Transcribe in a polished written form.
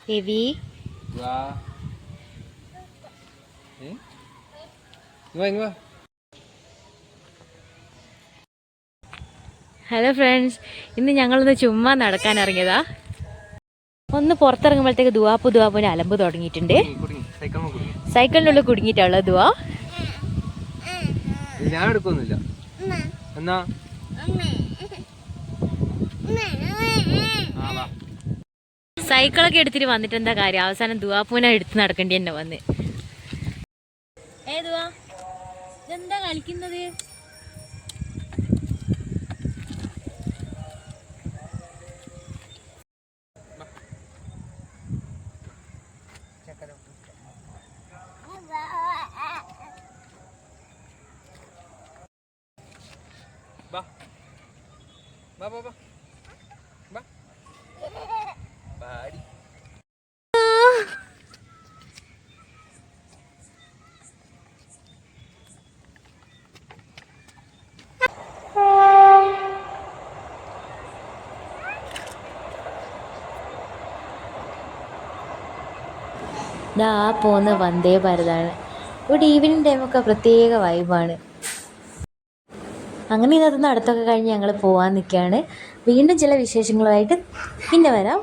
Heavy hello friends, ഇന്ന് ഞങ്ങളൊന്ന് ചുമ്മാ നടക്കാൻ ഇറങ്ങിയതാ. ഒന്ന് പുറത്തിറങ്ങുമ്പോഴത്തേക്ക് ദുവാപ്പുവിന് അലമ്പ് തുടങ്ങിയിട്ടുണ്ട്. സൈക്കിളിൻ്റെ ഉള്ളിൽ കുടുങ്ങിയിട്ടുള്ള ദുവാ. ഞാൻ എടുക്കൊന്നുമില്ല. എന്നാ സൈക്കിളൊക്കെ എടുത്തിട്ട് വന്നിട്ട് എന്താ കാര്യം? അവസാനം ദുവാപ്പൂനെ എടുത്ത് നടക്കേണ്ടി തന്നെ വന്ന്. ദുവാ, ഇതെന്താ കളിക്കുന്നത്? ഇതാ പോകുന്ന വന്ദേ ഭാരതാണ്. ഇവിടെ ഈവനിങ് ടൈമൊക്കെ പ്രത്യേക വൈബാണ്. അങ്ങനെ ഇന്നത്തെ നടത്തൊക്കെ കഴിഞ്ഞ് ഞങ്ങൾ പോകാൻ നിൽക്കുകയാണ്. വീണ്ടും ചില വിശേഷങ്ങളുമായിട്ട് പിന്നെ വരാം.